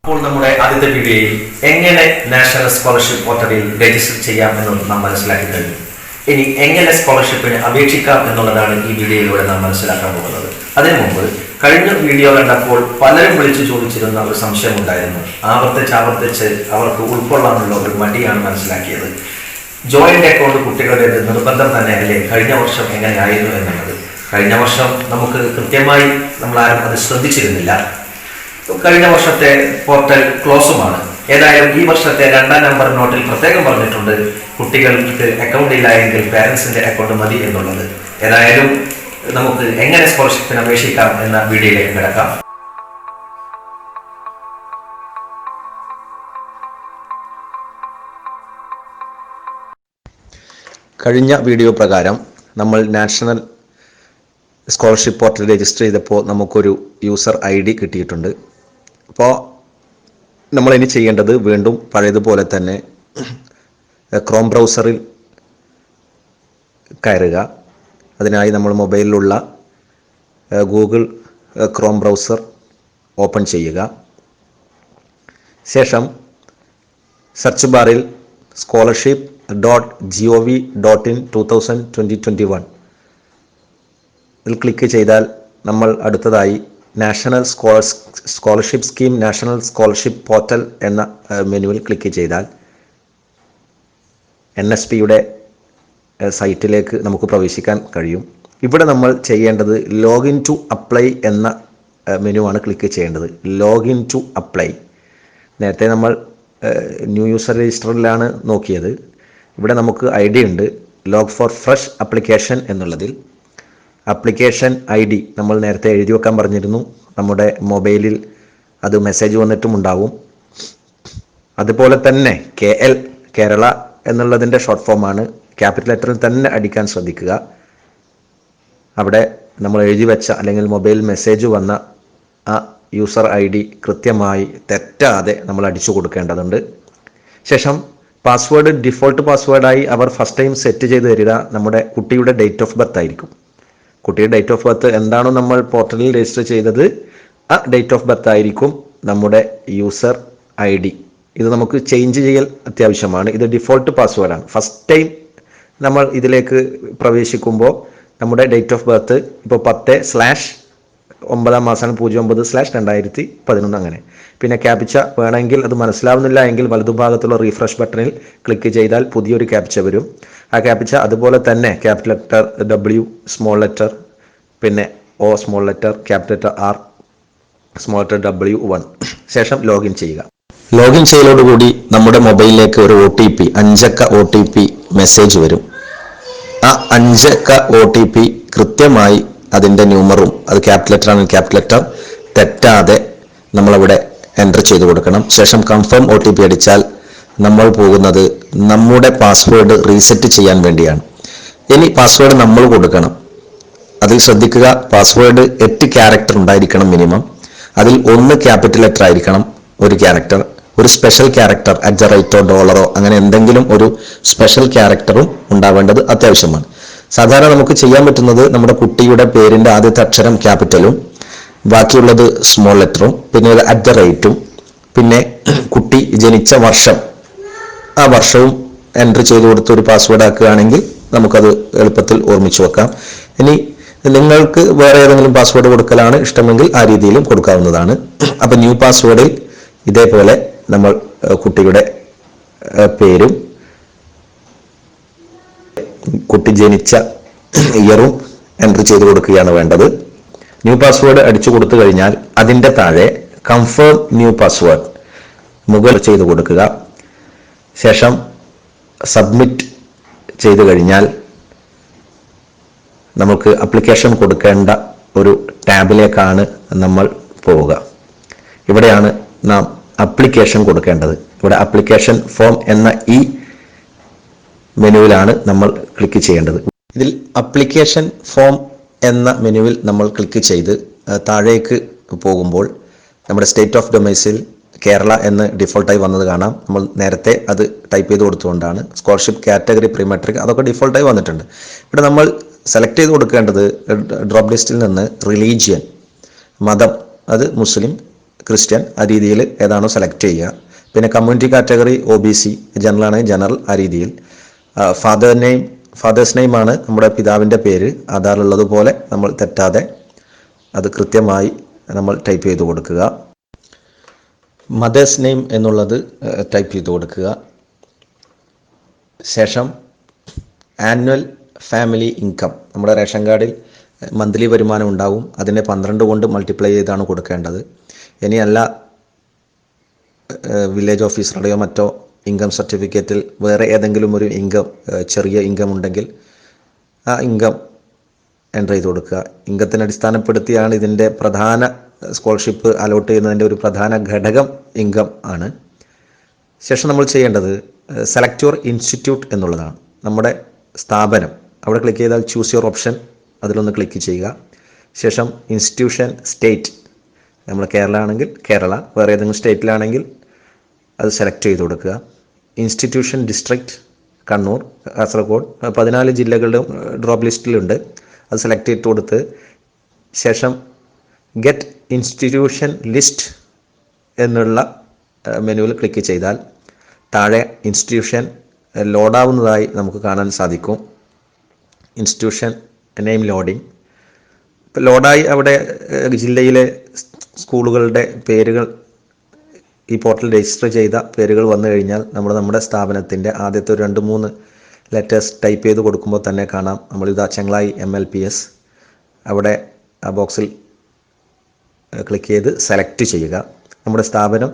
അപ്പോൾ നമ്മുടെ ആദ്യത്തെ വീഡിയോയിൽ എങ്ങനെ നാഷണൽ സ്കോളർഷിപ്പ് പോർട്ടലിൽ രജിസ്റ്റർ ചെയ്യാം എന്നത് നാം മനസ്സിലാക്കി കഴിഞ്ഞു. ഇനി എങ്ങനെ സ്കോളർഷിപ്പിന് അപേക്ഷിക്കാം എന്നുള്ളതാണ് ഈ വീഡിയോയിലൂടെ നാം മനസ്സിലാക്കാൻ പോകുന്നത്. അതിനു മുമ്പ് കഴിഞ്ഞ വീഡിയോ കണ്ടപ്പോൾ പലരും വിളിച്ചു ചോദിച്ചിരുന്ന ഒരു സംശയമുണ്ടായിരുന്നു. ആവർത്തിച്ച് അവർക്ക് ഉൾക്കൊള്ളാനുള്ള ഒരു മടിയാണ് മനസ്സിലാക്കിയത്. ജോയിന്റ് അക്കൗണ്ട് കുട്ടികളുടെ നിർബന്ധം തന്നെയല്ലേ, കഴിഞ്ഞ വർഷം എങ്ങനെയായിരുന്നു എന്നുള്ളത്. കഴിഞ്ഞ വർഷം നമുക്ക് കൃത്യമായി നമ്മളാരും അത് ശ്രദ്ധിച്ചിരുന്നില്ല. കഴിഞ്ഞ വർഷത്തെ പോർട്ടൽ ക്ലോസുമാണ്. ഏതായാലും ഈ വർഷത്തെ 2ാം നമ്പർ നോട്ടിൽ പ്രത്യേകം പറഞ്ഞിട്ടുണ്ട് കുട്ടികൾക്ക് അക്കൗണ്ട് ഇല്ല എങ്കിൽ പാരൻസിന്റെ അക്കൗണ്ട് മതി എന്നുള്ളത്. ഏതായാലും നമുക്ക് എങ്ങനെ സ്കോളർഷിപ്പിന് അപേക്ഷിക്കാം എന്ന വീഡിയോയിലേക്ക് കിടക്കാം. കഴിഞ്ഞ വീഡിയോ പ്രകാരം നമ്മൾ നാഷണൽ സ്കോളർഷിപ്പ് പോർട്ടൽ രജിസ്റ്റർ ചെയ്തപ്പോൾ നമുക്കൊരു യൂസർ ID കിട്ടിയിട്ടുണ്ട്. അപ്പോൾ നമ്മളിനി ചെയ്യേണ്ടത് വീണ്ടും പഴയതുപോലെ തന്നെ ക്രോം ബ്രൗസറിൽ കയറുക. അതിനായി നമ്മൾ മൊബൈലിലുള്ള ഗൂഗിൾ ക്രോം ബ്രൗസർ ഓപ്പൺ ചെയ്യുക. ശേഷം സെർച്ച് ബാറിൽ scholarship.gov.in 2020-21 ഇതിൽ ക്ലിക്ക് ചെയ്താൽ നമ്മൾ അടുത്തതായി national scholarship scheme national scholarship portal എന്ന മെനുവിൽ ക്ലിക്ക് ചെയ്താൽ NSPയുടെ സൈറ്റിലേക്ക് നമുക്ക് പ്രവേശിക്കാൻ കഴിയും. ഇവിടെ നമ്മൾ ചെയ്യേണ്ടത് ലോഗിൻ ടു അപ്ലൈ എന്ന മെനുവാണ് ക്ലിക്ക് ചെയ്യേണ്ടത്. Login to apply. നേരത്തെ നമ്മൾ ന്യൂ യൂസർ രജിസ്റ്ററിലാണ് നോക്കിയത്. ഇവിടെ നമുക്ക് ID ഉണ്ട്. ലോഗ് ഫോർ ഫ്രഷ് ആപ്ലിക്കേഷൻ എന്നുള്ളതിൽ ആപ്ലിക്കേഷൻ ID നമ്മൾ നേരത്തെ എഴുതി വെക്കാൻ പറഞ്ഞിരുന്നു. നമ്മുടെ മൊബൈലിൽ അത് മെസ്സേജ് വന്നിട്ടും ഉണ്ടാവും. അതുപോലെ തന്നെ KL കേരള എന്നുള്ളതിൻ്റെ ഷോർട്ട് ഫോമാണ്. ക്യാപിറ്റൽ ലെറ്ററിൽ തന്നെ അടിക്കാൻ ശ്രദ്ധിക്കുക. അവിടെ നമ്മൾ എഴുതി വെച്ച അല്ലെങ്കിൽ മൊബൈൽ മെസ്സേജ് വന്ന ആ യൂസർ ID കൃത്യമായി തെറ്റാതെ നമ്മൾ അടിച്ചു കൊടുക്കേണ്ടതുണ്ട്. ശേഷം പാസ്വേഡ് ഡിഫോൾട്ട് പാസ്വേഡായി അവർ ഫസ്റ്റ് ടൈം സെറ്റ് ചെയ്ത് തരിക നമ്മുടെ കുട്ടിയുടെ ഡേറ്റ് ഓഫ് ബർത്ത് ആയിരിക്കും. കുട്ടിയുടെ ഡേറ്റ് ഓഫ് ബർത്ത് എന്താണോ നമ്മൾ പോർട്ടലിൽ രജിസ്റ്റർ ചെയ്തത് ആ ഡേറ്റ് ഓഫ് ബർത്ത് ആയിരിക്കും നമ്മുടെ യൂസർ ID. ഇത് നമുക്ക് ചേഞ്ച് ചെയ്യൽ അത്യാവശ്യമാണ്. ഇത് ഡിഫോൾട്ട് പാസ്വേഡാണ്. ഫസ്റ്റ് ടൈം നമ്മൾ ഇതിലേക്ക് പ്രവേശിക്കുമ്പോൾ നമ്മുടെ ഡേറ്റ് ഓഫ് ബർത്ത് ഇപ്പോൾ 10/09/09/2011 അങ്ങനെ. പിന്നെ ക്യാപ്ച വേണമെങ്കിൽ അത് മനസ്സിലാവുന്നില്ല എങ്കിൽ വലതുഭാഗത്തുള്ള റീഫ്രഷ് ബട്ടണിൽ ക്ലിക്ക് ചെയ്താൽ പുതിയൊരു ക്യാപ്ച വരും. ആ ക്യാപ്ച അതുപോലെ തന്നെ capital letter W small letter പിന്നെ O small letter capital letter R small letter W1 ശേഷം ലോഗിൻ ചെയ്യുക. ലോഗിൻ ചെയ്യലോടുകൂടി നമ്മുടെ മൊബൈലിലേക്ക് ഒരു OTP 5 അക്ക OTP മെസ്സേജ് വരും. ആ 5 അക്ക OTP കൃത്യമായി അതിൻ്റെ ന്യൂമറും അത് ക്യാപിറ്റൽ ലെറ്റർ ആണ് ക്യാപിറ്റൽ ലെറ്റർ തെറ്റാതെ നമ്മളവിടെ എൻ്റർ ചെയ്ത് കൊടുക്കണം. ശേഷം കൺഫേം OTP അടിച്ചാൽ നമ്മൾ പോകുന്നത് നമ്മുടെ പാസ്വേഡ് റീസെറ്റ് ചെയ്യാൻ വേണ്ടിയാണ്. ഇനി പാസ്വേഡ് നമ്മൾ കൊടുക്കണം. അതിൽ ശ്രദ്ധിക്കുക, പാസ്വേഡ് 8 ക്യാരക്ടർ ഉണ്ടായിരിക്കണം മിനിമം. അതിൽ 1 ക്യാപിറ്റൽ ലെറ്റർ ആയിരിക്കണം, ഒരു ക്യാരക്ടർ. ഒരു സ്പെഷ്യൽ ക്യാരക്ടർ @, ഡോളറോ അങ്ങനെ എന്തെങ്കിലും ഒരു സ്പെഷ്യൽ ക്യാരക്ടറും ഉണ്ടാവേണ്ടത് അത്യാവശ്യമാണ്. സാധാരണ നമുക്ക് ചെയ്യാൻ പറ്റുന്നത് നമ്മുടെ കുട്ടിയുടെ പേരിൻ്റെ ആദ്യത്തെ അക്ഷരം ക്യാപിറ്റലും ബാക്കിയുള്ളത് സ്മോൾ ലെറ്ററും പിന്നെ ഒരു @, പിന്നെ കുട്ടി ജനിച്ച വർഷം ആ വർഷവും എൻട്രി ചെയ്ത് കൊടുത്ത് ഒരു പാസ്വേഡ് ആക്കുകയാണെങ്കിൽ നമുക്കത് എളുപ്പത്തിൽ ഓർമ്മിച്ചു വെക്കാം. ഇനി നിങ്ങൾക്ക് വേറെ ഏതെങ്കിലും പാസ്വേഡ് കൊടുക്കലാണ് ഇഷ്ടമെങ്കിൽ ആ രീതിയിലും കൊടുക്കാവുന്നതാണ്. അപ്പം ന്യൂ പാസ്വേഡിൽ ഇതേപോലെ നമ്മൾ കുട്ടിയുടെ പേരും കുട്ടി ജനിച്ച ഇയറും എൻട്രി ചെയ്ത് കൊടുക്കുകയാണ് വേണ്ടത്. ന്യൂ പാസ്വേഡ് അടിച്ചു കൊടുത്തു കഴിഞ്ഞാൽ അതിൻ്റെ താഴെ കൺഫേം ന്യൂ പാസ്വേഡ് മുകളിൽ ചെയ്ത് കൊടുക്കുക. ശേഷം സബ്മിറ്റ് ചെയ്തു കഴിഞ്ഞാൽ നമുക്ക് ആപ്ലിക്കേഷൻ കൊടുക്കേണ്ട ഒരു ടാബിലേക്കാണ് നമ്മൾ പോവുക. ഇവിടെയാണ് നാം ആപ്ലിക്കേഷൻ കൊടുക്കേണ്ടത്. ഇവിടെ ആപ്ലിക്കേഷൻ ഫോം എന്ന ഈ മെനുവിലാണ് നമ്മൾ ക്ലിക്ക് ചെയ്യേണ്ടത്. ഇതിൽ ആപ്ലിക്കേഷൻ ഫോം എന്ന മെനുവിൽ നമ്മൾ ക്ലിക്ക് ചെയ്ത് താഴേക്ക് പോകുമ്പോൾ നമ്മുടെ സ്റ്റേറ്റ് ഓഫ് ഡൊമൈസിൽ കേരള എന്ന് ഡിഫോൾട്ടായി വന്നത് കാണാം. നമ്മൾ നേരത്തെ അത് ടൈപ്പ് ചെയ്ത് കൊടുത്തുകൊണ്ടാണ്. സ്കോളർഷിപ്പ് കാറ്റഗറി പ്രീ മെട്രിക് അതൊക്കെ ഡിഫോൾട്ടായി വന്നിട്ടുണ്ട്. ഇവിടെ നമ്മൾ സെലക്ട് ചെയ്ത് കൊടുക്കേണ്ടത് ഡ്രോപ്പ് ലിസ്റ്റിൽ നിന്ന് റിലീജിയൻ മതം, അത് മുസ്ലിം, ക്രിസ്ത്യൻ, ആ രീതിയിൽ ഏതാണോ സെലക്ട് ചെയ്യുക. പിന്നെ കമ്മ്യൂണിറ്റി കാറ്റഗറി OBC, ജനറൽ ആണെങ്കിൽ ജനറൽ, ആ രീതിയിൽ. ഫാദേഴ്സ് നെയിം ആണ് നമ്മുടെ പിതാവിൻ്റെ പേര്, ആധാറിലുള്ളതുപോലെ നമ്മൾ തെറ്റാതെ അത് കൃത്യമായി നമ്മൾ ടൈപ്പ് ചെയ്ത് കൊടുക്കുക. മദേഴ്സ് നെയിം എന്നുള്ളത് ടൈപ്പ് ചെയ്ത് കൊടുക്കുക. ശേഷം ആനുവൽ ഫാമിലി ഇൻകം, നമ്മുടെ റേഷൻ കാർഡിൽ മന്ത്ലി വരുമാനം ഉണ്ടാവും, അതിനെ 12 കൊണ്ട് മൾട്ടിപ്ലൈ ചെയ്താണ് കൊടുക്കേണ്ടത്. ഇനിയല്ല വില്ലേജ് ഓഫീസറുടെയോ മറ്റോ ഇൻകം സർട്ടിഫിക്കറ്റിൽ വേറെ ഏതെങ്കിലും ഒരു ഇൻകം, ചെറിയ ഇൻകം ഉണ്ടെങ്കിൽ ആ ഇൻകം എൻ്റർ ചെയ്ത് കൊടുക്കുക. ഇൻകത്തിനെ അടിസ്ഥാനപ്പെടുത്തിയാണ് ഇതിൻ്റെ പ്രധാന സ്കോളർഷിപ്പ് അലോട്ട് ചെയ്യുന്നതിൻ്റെ ഒരു പ്രധാന ഘടകം ഇൻകം ആണ്. ശേഷം നമ്മൾ ചെയ്യേണ്ടത് സെലക്ട് യുവർ ഇൻസ്റ്റിറ്റ്യൂട്ട് എന്നുള്ളതാണ്. നമ്മുടെ സ്ഥാപനം അവിടെ ക്ലിക്ക് ചെയ്താൽ ചൂസ് യുവർ ഓപ്ഷൻ, അതിലൊന്ന് ക്ലിക്ക് ചെയ്യുക. ശേഷം ഇൻസ്റ്റിറ്റ്യൂഷൻ, സ്റ്റേറ്റ്, നമ്മൾ കേരള ആണെങ്കിൽ കേരള, വേറെ ഏതെങ്കിലും സ്റ്റേറ്റിലാണെങ്കിൽ അത് സെലക്ട് ചെയ്ത് കൊടുക്കുക. ഇൻസ്റ്റിറ്റ്യൂഷൻ ഡിസ്ട്രിക്റ്റ്, കണ്ണൂർ, കാസർഗോഡ്, 14 ജില്ലകളുടെ ഡ്രോപ്പ് ലിസ്റ്റിലുണ്ട്, അത് സെലക്ട് ചെയ്ത് കൊടുത്ത് ശേഷം ഗെറ്റ് ഇൻസ്റ്റിറ്റ്യൂഷൻ ലിസ്റ്റ് എന്നുള്ള മെനുവിൽ ക്ലിക്ക് ചെയ്താൽ താഴെ ഇൻസ്റ്റിറ്റ്യൂഷൻ ലോഡാവുന്നതായി നമുക്ക് കാണാൻ സാധിക്കും. Institution name loading. ഇപ്പോൾ ലോഡായി അവിടെ ജില്ലയിലെ സ്കൂളുകളുടെ പേരുകൾ, ഈ പോർട്ടൽ രജിസ്റ്റർ ചെയ്ത പേരുകൾ വന്നു കഴിഞ്ഞാൽ നമ്മുടെ സ്ഥാപനത്തിൻ്റെ ആദ്യത്തെ ഒരു 2-3 ലെറ്റേഴ്സ് ടൈപ്പ് ചെയ്ത് കൊടുക്കുമ്പോൾ തന്നെ കാണാം നമ്മളിതാ ചെങ്ങളായി MLPS. അവിടെ ആ ബോക്സിൽ ക്ലിക്ക് ചെയ്ത് സെലക്ട് ചെയ്യുക. നമ്മുടെ സ്ഥാപനം,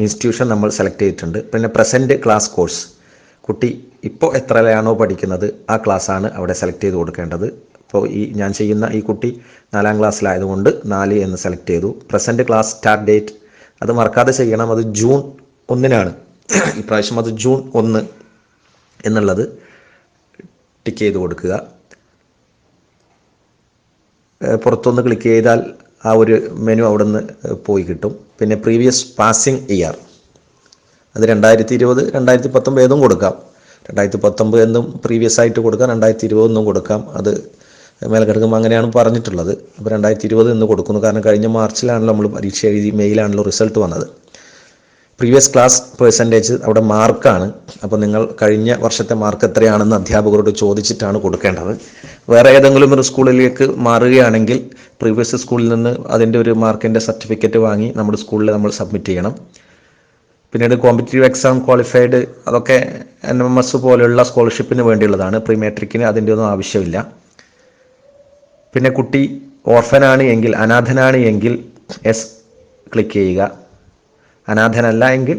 ഇൻസ്റ്റിറ്റ്യൂഷൻ നമ്മൾ സെലക്ട് ചെയ്തിട്ടുണ്ട്. പിന്നെ പ്രസൻറ്റ് ക്ലാസ് കോഴ്സ്, കുട്ടി ഇപ്പോൾ എത്രയാണോ പഠിക്കുന്നത് ആ ക്ലാസ്സാണ് അവിടെ സെലക്ട് ചെയ്ത് കൊടുക്കേണ്ടത്. ഇപ്പോൾ ഞാൻ ചെയ്യുന്ന ഈ കുട്ടി 4ാം ക്ലാസ്സിലായതുകൊണ്ട് 4 എന്ന് സെലക്ട് ചെയ്തു. പ്രസൻറ്റ് ക്ലാസ് സ്റ്റാർട്ട് ഡേറ്റ് അത് മറക്കാതെ ചെയ്യണം, അത് ജൂൺ 1-നാണ്. ഇപ്രാവശ്യം അത് ജൂൺ 1 എന്നുള്ളത് ടിക്ക് ചെയ്ത് കൊടുക്കുക. പുറത്തൊന്ന് ക്ലിക്ക് ചെയ്താൽ ആ ഒരു മെനു അവിടെ നിന്ന് പോയി കിട്ടും. പിന്നെ പ്രീവിയസ് പാസിംഗ് ഇയർ, അത് 2020, 2019 ഏതും കൊടുക്കാം. 2019 എന്നും പ്രീവിയസ് ആയിട്ട് കൊടുക്കാം, 2020 എന്നും കൊടുക്കാം. അത് മേൽഘടകം അങ്ങനെയാണ് പറഞ്ഞിട്ടുള്ളത്. അപ്പോൾ 2020 എന്ന് കൊടുക്കുന്നു, കാരണം കഴിഞ്ഞ മാർച്ചിലാണല്ലോ നമ്മൾ പരീക്ഷ എഴുതി, മെയിലാണല്ലോ റിസൾട്ട് വന്നത്. പ്രീവിയസ് ക്ലാസ് പെർസെൻറ്റേജ് അവിടെ മാർക്കാണ്. അപ്പോൾ നിങ്ങൾ കഴിഞ്ഞ വർഷത്തെ മാർക്ക് എത്രയാണെന്ന് അധ്യാപകരോട് ചോദിച്ചിട്ടാണ് കൊടുക്കേണ്ടത്. വേറെ ഏതെങ്കിലും ഒരു സ്കൂളിലേക്ക് മാറുകയാണെങ്കിൽ പ്രീവിയസ് സ്കൂളിൽ നിന്ന് അതിൻ്റെ ഒരു മാർക്കിൻ്റെ സർട്ടിഫിക്കറ്റ് വാങ്ങി നമ്മുടെ സ്കൂളിൽ നമ്മൾ സബ്മിറ്റ് ചെയ്യണം. പിന്നീട് കോമ്പറ്റീറ്റീവ് എക്സാം ക്വാളിഫൈഡ്, അതൊക്കെ NMS പോലെയുള്ള സ്കോളർഷിപ്പിന് വേണ്ടിയുള്ളതാണ്. പ്രീ മാട്രിക്കിന് അതിൻ്റെ ഒന്നും ആവശ്യമില്ല. പിന്നെ കുട്ടി ഓർഫനാണ് എങ്കിൽ, അനാഥനാണ് എങ്കിൽ എസ് ക്ലിക്ക് ചെയ്യുക. അനാഥനല്ല എങ്കിൽ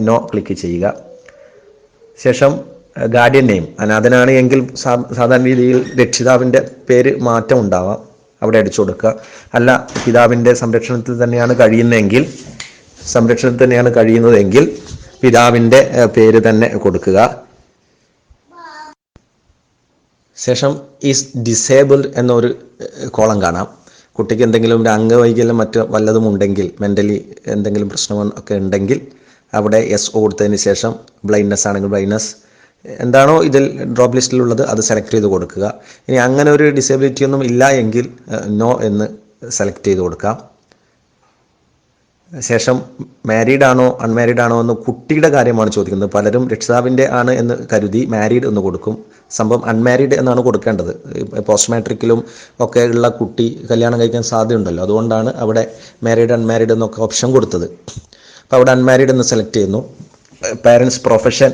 നോ ക്ലിക്ക് ചെയ്യുക. ശേഷം ഗാർഡിയൻ നെയിം, അനാഥനാണ് എങ്കിൽ സാധാരണ രീതിയിൽ രക്ഷിതാവിൻ്റെ പേര് മാറ്റം ഉണ്ടാവാം, അവിടെ അടിച്ചു കൊടുക്കുക. അല്ല, പിതാവിൻ്റെ സംരക്ഷണത്തിൽ തന്നെയാണ് കഴിയുന്നതെങ്കിൽ പിതാവിൻ്റെ പേര് തന്നെ കൊടുക്കുക. ശേഷം ഈസ് ഡിസേബിൾഡ് എന്നൊരു കോളം കാണാം. കുട്ടിക്ക് എന്തെങ്കിലും ഒരു അംഗവൈകല്യം മറ്റു വല്ലതും ഉണ്ടെങ്കിൽ, മെൻ്റലി എന്തെങ്കിലും പ്രശ്നം ഒക്കെ ഉണ്ടെങ്കിൽ അവിടെ എസ് കൊടുത്തതിന് ശേഷം ബ്ലൈൻഡ്നെസ് ആണെങ്കിൽ ബ്ലൈൻഡ്നെസ്, എന്താണോ ഇതിൽ ഡ്രോപ്പ് ലിസ്റ്റിലുള്ളത് അത് സെലക്ട് ചെയ്ത് കൊടുക്കുക. ഇനി അങ്ങനെ ഒരു ഡിസേബിലിറ്റി ഒന്നും ഇല്ല എങ്കിൽ നോ എന്ന് സെലക്ട് ചെയ്ത് കൊടുക്കാം. ശേഷം മാരീഡ് ആണോ അൺമാരീഡ് ആണോ എന്ന് കുട്ടിയുടെ കാര്യമാണ് ചോദിക്കുന്നത്. പലരും രക്ഷിതാവിൻ്റെ ആണ് എന്ന് കരുതി മാരീഡ് എന്ന് കൊടുക്കും. സംഭവം അൺമാരീഡ് എന്നാണ് കൊടുക്കേണ്ടത്. പോസ്റ്റ് മാട്രിക്കിലും ഒക്കെ ഉള്ള കുട്ടി കല്യാണം കഴിക്കാൻ സാധ്യതയുണ്ടല്ലോ, അതുകൊണ്ടാണ് അവിടെ മാരീഡ് അൺമാരീഡ് എന്നൊക്കെ ഓപ്ഷൻ കൊടുത്തത്. അപ്പോൾ അവിടെ അൺമാരീഡ് എന്ന് സെലക്ട് ചെയ്യുന്നു. പാരൻസ് പ്രൊഫഷൻ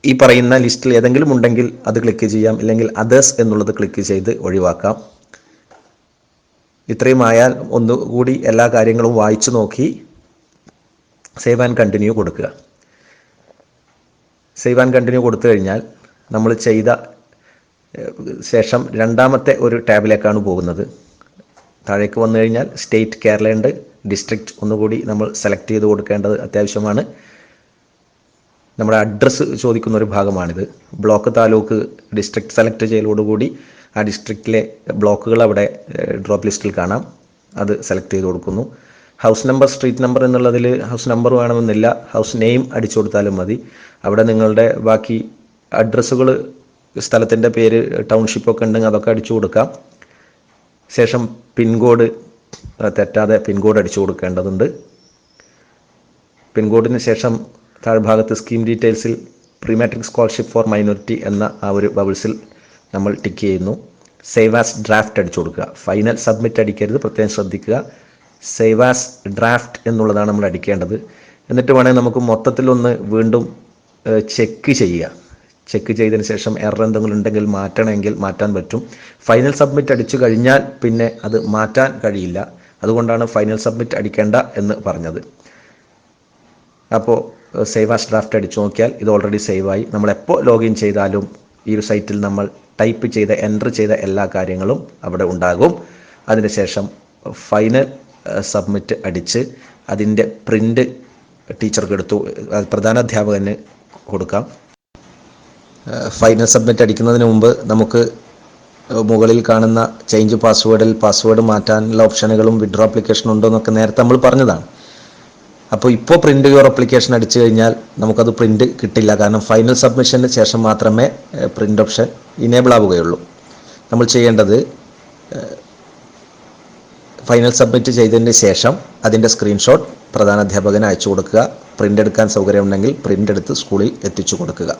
ഈ പറയുന്ന ലിസ്റ്റിൽ ഏതെങ്കിലും ഉണ്ടെങ്കിൽ അത് ക്ലിക്ക് ചെയ്യാം, ഇല്ലെങ്കിൽ അതേഴ്സ് എന്നുള്ളത് ക്ലിക്ക് ചെയ്ത് ഒഴിവാക്കാം. ഇത്രയും ആയാൽ ഒന്നുകൂടി എല്ലാ കാര്യങ്ങളും വായിച്ചു നോക്കി സേവ് ആൻഡ് കണ്ടിന്യൂ കൊടുക്കുക. സേവ് ആൻഡ് കണ്ടിന്യൂ കൊടുത്തു കഴിഞ്ഞാൽ നമ്മൾ ചെയ്ത ശേഷം രണ്ടാമത്തെ ഒരു ടാബിലേക്കാണ് പോകുന്നത്. താഴേക്ക് വന്നു കഴിഞ്ഞാൽ സ്റ്റേറ്റ് കേരളയുണ്ട്, ഡിസ്ട്രിക്റ്റ് ഒന്നുകൂടി നമ്മൾ സെലക്ട് ചെയ്ത് കൊടുക്കേണ്ടത് അത്യാവശ്യമാണ്. നമ്മുടെ അഡ്രസ്സ് ചോദിക്കുന്ന ഒരു ഭാഗമാണിത്. ബ്ലോക്ക്, താലൂക്ക്, ഡിസ്ട്രിക്ട് സെലക്ട് ചെയ്യലോടുകൂടി ആ ഡിസ്ട്രിക്റ്റിലെ ബ്ലോക്കുകൾ അവിടെ ഡ്രോപ്പ് ലിസ്റ്റിൽ കാണാം, അത് സെലക്ട് ചെയ്ത് കൊടുക്കുന്നു. ഹൗസ് നമ്പർ, സ്ട്രീറ്റ് നമ്പർ എന്നുള്ളതിൽ ഹൗസ് നമ്പർ വേണമെന്നില്ല, ഹൗസ് നെയിം അടിച്ചു കൊടുത്താലും മതി. അവിടെ നിങ്ങളുടെ ബാക്കി അഡ്രസ്സുകൾ, സ്ഥലത്തിൻ്റെ പേര്, ടൗൺഷിപ്പൊക്കെ ഉണ്ടെങ്കിൽ അതൊക്കെ അടിച്ചു കൊടുക്കാം. ശേഷം പിൻകോഡ് തെറ്റാതെ പിൻകോഡ് അടിച്ചു കൊടുക്കേണ്ടതുണ്ട്. പിൻകോഡിന് ശേഷം താഴ്ഭാഗത്ത് സ്കീം ഡീറ്റെയിൽസിൽ pre matric scholarship for minority എന്ന ആ ഒരു ബബിൾസിൽ നമ്മൾ ടിക്ക് ചെയ്യുന്നു. സേവ് ആസ് ഡ്രാഫ്റ്റ് അടിച്ചു കൊടുക്കുക. ഫൈനൽ സബ്മിറ്റ് അടിക്കരുത്, പ്രത്യേകം ശ്രദ്ധിക്കുക. സേവ് ആസ് ഡ്രാഫ്റ്റ് എന്നുള്ളതാണ് നമ്മൾ അടിക്കേണ്ടത്. എന്നിട്ട് വേണമെങ്കിൽ നമുക്ക് മൊത്തത്തിലൊന്ന് വീണ്ടും ചെക്ക് ചെയ്യുക. ചെക്ക് ചെയ്തതിന് ശേഷം എറർ എന്തെങ്കിലും ഉണ്ടെങ്കിൽ മാറ്റണമെങ്കിൽ മാറ്റാൻ പറ്റും. ഫൈനൽ സബ്മിറ്റ് അടിച്ചു കഴിഞ്ഞാൽ പിന്നെ അത് മാറ്റാൻ കഴിയില്ല. അതുകൊണ്ടാണ് ഫൈനൽ സബ്മിറ്റ് അടിക്കേണ്ട എന്ന് പറഞ്ഞത്. അപ്പോൾ സേവ് ആസ് ഡ്രാഫ്റ്റ് അടിച്ചു നോക്കിയാൽ ഇത് ഓൾറെഡി സേവായി. നമ്മൾ എപ്പോൾ ലോഗിൻ ചെയ്താലും ഈ ഒരു സൈറ്റിൽ നമ്മൾ ടൈപ്പ് ചെയ്ത എൻ്റർ ചെയ്ത എല്ലാ കാര്യങ്ങളും അവിടെ ഉണ്ടാകും. അതിനുശേഷം ഫൈനൽ സബ്മിറ്റ് അടിച്ച് അതിൻ്റെ പ്രിൻ്റ് ടീച്ചർക്ക് എടുത്തു പ്രധാന അധ്യാപകന് കൊടുക്കാം. ഫൈനൽ സബ്മിറ്റ് അടിക്കുന്നതിന് മുമ്പ് നമുക്ക് മുകളിൽ കാണുന്ന ചേഞ്ച് പാസ്വേഡിൽ പാസ്വേഡ് മാറ്റാനുള്ള ഓപ്ഷനുകളും വിഡ്രോ ആപ്ലിക്കേഷൻ ഉണ്ടോ എന്നൊക്കെ നേരത്തെ നമ്മൾ പറഞ്ഞതാണ്. അപ്പോൾ ഇപ്പോൾ പ്രിൻ്റ് യുവർ ആപ്ലിക്കേഷൻ അടിച്ചു കഴിഞ്ഞാൽ നമുക്കത് പ്രിൻ്റ് കിട്ടില്ല. കാരണം ഫൈനൽ സബ്മിഷന് ശേഷം മാത്രമേ പ്രിൻ്റ് ഓപ്ഷൻ ഇനേബിൾ ആവുകയുള്ളൂ. നമ്മൾ ചെയ്യേണ്ടത് ഫൈനൽ സബ്മിറ്റ് ചെയ്തതിന് ശേഷം അതിൻ്റെ സ്ക്രീൻഷോട്ട് പ്രധാന അധ്യാപകന് അയച്ചു കൊടുക്കുക. പ്രിൻ്റ് എടുക്കാൻ സൗകര്യമുണ്ടെങ്കിൽ പ്രിൻ്റ് എടുത്ത് സ്കൂളിൽ എത്തിച്ചു കൊടുക്കുക.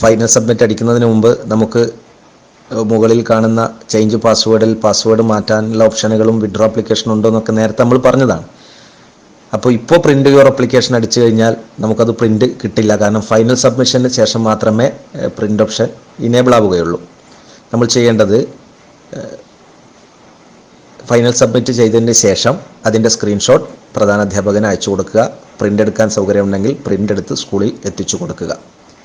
ഫൈനൽ സബ്മിറ്റ് അടിക്കുന്നതിന് മുമ്പ് നമുക്ക് മുകളിൽ കാണുന്ന ചേഞ്ച് പാസ്വേഡിൽ പാസ്വേഡ് മാറ്റാനുള്ള ഓപ്ഷനുകളും വിഡ്രോ ആപ്ലിക്കേഷൻ ഉണ്ടോ എന്നൊക്കെ നേരത്തെ നമ്മൾ പറഞ്ഞതാണ്. അപ്പോൾ ഇപ്പോൾ പ്രിൻ്റ് യുവർ ആപ്ലിക്കേഷൻ അടിച്ചു കഴിഞ്ഞാൽ നമുക്കത് പ്രിൻ്റ് കിട്ടില്ല. കാരണം ഫൈനൽ സബ്മിഷന് ശേഷം മാത്രമേ പ്രിൻ്റ് ഓപ്ഷൻ ഇനേബിൾ ആവുകയുള്ളൂ. നമ്മൾ ചെയ്യേണ്ടത് ഫൈനൽ സബ്മിറ്റ് ചെയ്തതിന് ശേഷം അതിൻ്റെ സ്ക്രീൻഷോട്ട് പ്രധാന അധ്യാപകന് അയച്ചു കൊടുക്കുക. പ്രിൻ്റ് എടുക്കാൻ സൗകര്യമുണ്ടെങ്കിൽ പ്രിൻ്റ് എടുത്ത് സ്കൂളിൽ എത്തിച്ചു കൊടുക്കുക.